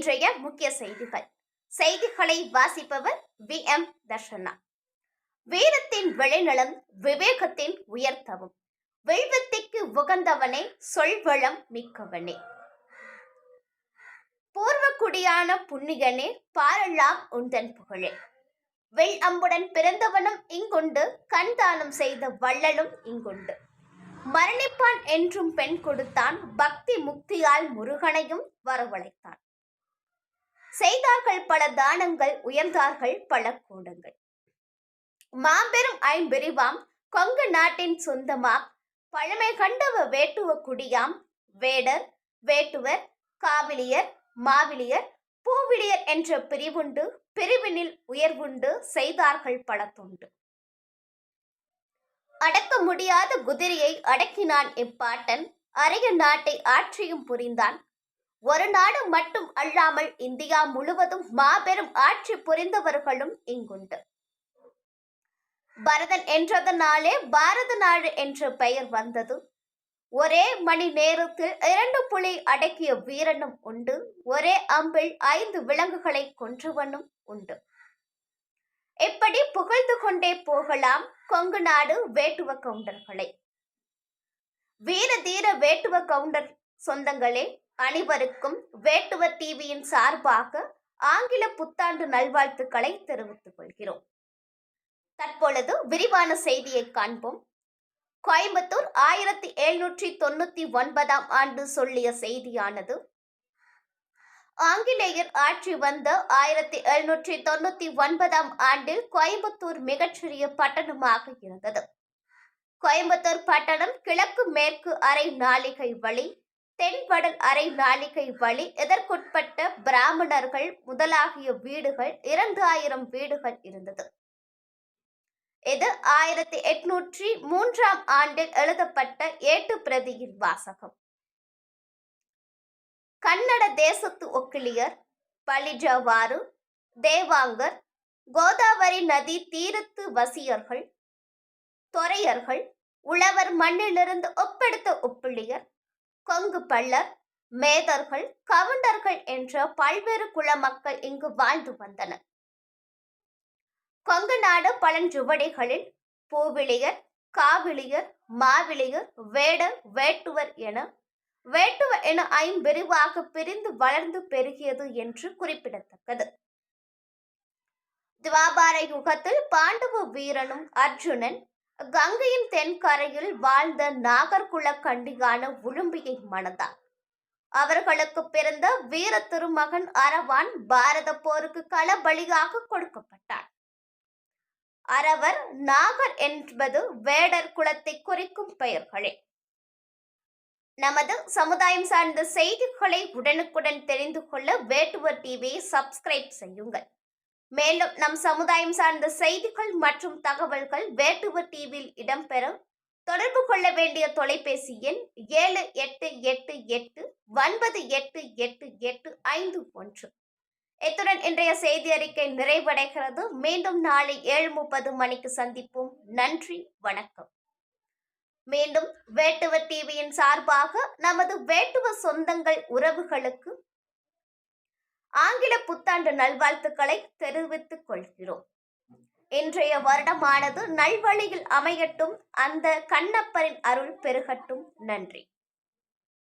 இன்றைய முக்கிய செய்திகளை வாசிப்பவர் வி.எம். தர்ஷனா. வீரத்தின் விளைநிலம் விவேகத்தின் உயர்த்தவும், வெல்வத்திற்கு உகந்தவனே, சொல்வளம் மிக்கவனே. பூர்வக்குடியான புண்ணியனே, பாரெல்லாம் உந்தன் புகழே. வெள் அம்புடன் பிறந்தவனும் இங்குண்டு, கண்தானம் செய்த வள்ளலும் இங்குண்டு. மரணிப்பான் என்றும் பெண் கொடுத்தான், பக்தி முக்தியால் முருகனையும் வரவழைத்தான். செய்தார்கள் பல தானங்கள், உயர்ந்தார்கள் பல கூடங்கள். மாபெரும் ஐம்பிரிவாம் கொங்கு நாட்டின் சொந்தமாம், பழமை கண்டவ வேட்டுவ குடியாம். வேடர், வேட்டுவர், காவிலியர், மாவிலியர், பூவிலியர் என்ற பிரிவுண்டு, பிரிவினில் உயர்வுண்டு, செய்தார்கள் பல தொண்டு. அடக்க முடியாத குதிரையை அடக்கினான் இப்பாட்டன், அரிய நாட்டை ஆட்சியும் புரிந்தான். ஒரு நாடு மட்டும் அல்லாமல் இந்தியா முழுவதும் மாபெரும் ஆட்சி புரிந்தவர்களும் இங்குண்டு. பரதன் என்றதனாலே பாரத நாடு என்ற பெயர் வந்தது. ஒரே மணி நேரத்தில் 2 புலி அடக்கிய வீரனும் உண்டு. ஒரே அம்பில் 5 விலங்குகளை கொன்றவனும் உண்டு. இப்படி புகழ்ந்து கொண்டே போகலாம் கொங்கு நாடு வேட்டுவ கவுண்டர்களை. வீர தீர வேட்டுவ கவுண்டர் சொந்தங்களே, அனைவருக்கும் வேட்டுவ டிவியின் சார்பாக ஆங்கில புத்தாண்டு நல்வாழ்த்துக்களை தெரிவித்துக் கொள்கிறோம். தற்பொழுது விரிவான செய்தியை காண்போம். கோயம்புத்தூர் 1799 ஆண்டு சொல்லிய செய்தியானது, ஆங்கிலேயர் ஆட்சி வந்த 1799 ஆண்டில் கோயம்புத்தூர் மிகச்சிறிய பட்டணமாக இருந்தது. கோயம்புத்தூர் பட்டணம் கிழக்கு மேற்கு அரை நாளிகை வழி, தென்வடல் அரை நாளிகை வழி இதற்குட்பட்ட பிராமணர்கள் முதலாகிய வீடுகள் 2000 வீடுகள் இருந்தது. இது 1803 ஆண்டில் எழுதப்பட்ட ஏட்டு பிரதியின் வாசகம். கன்னட தேசத்து ஒக்கிலியர், பலிஜவாறு, தேவாங்கர், கோதாவரி நதி தீரத்து வசியர்கள், தொரையர்கள், உழவர் மண்ணிலிருந்து ஒப்பெடுத்த ஒப்பிலியர், கொங்கு பள்ளர், மேதர்கள், கவுண்டர்கள் என்ற பல்வேறு குல மக்கள் இங்கு வாழ்ந்து வந்தனர். கொங்கு நாடு பழஞ்சுவடிகளில் பூவிலியர், காவிலியர், மாவிலியர், வேடர், வேட்டுவர் என 5 பிரிந்து வளர்ந்து பெருகியது என்று குறிப்பிடத்தக்கது. துவாபார யுகத்தில் பாண்டவ வீரனும் அர்ஜுனன் கங்கையின் தென்கரையில் வாழ்ந்த நாகர்குல கண்டியான உளும்பியை மணந்தார். அவர்களுக்கு பிறந்த வீர திருமகன் அரவான் பாரத போருக்கு களபலியாக கொடுக்கப்பட்டார். அரவர், நாகர் என்பது வேடர் குலத்தை குறிக்கும் பெயர்களே. நமது சமுதாயம் சார்ந்த செய்திகளை உடனுக்குடன் தெரிந்து கொள்ள வேட்டுவ டிவியை சப்ஸ்கிரைப் செய்யுங்கள். மேலும் நம் சமுதாயம் சார்ந்த செய்திகள் மற்றும் தகவல்கள் வேட்டுவ டிவியில் இடம்பெற தொடர்பு கொள்ள வேண்டிய தொலைபேசி எண் 7888988851. இத்துடன் இன்றைய செய்தி அறிக்கை நிறைவடைகிறது. மீண்டும் நாளை 7:30 மணிக்கு சந்திப்போம். நன்றி, வணக்கம். மீண்டும் வேட்டுவ டிவியின் சார்பாக நமது வேட்டுவ சொந்தங்கள் உறவுகளுக்கு ஆங்கில புத்தாண்டு நல்வாழ்த்துக்களை தெரிவித்துக் கொள்கிறோம். இன்றைய வருடமானது நல்வழியில் அமையட்டும். அந்த கண்ணப்பரின் அருள் பெருகட்டும். நன்றி.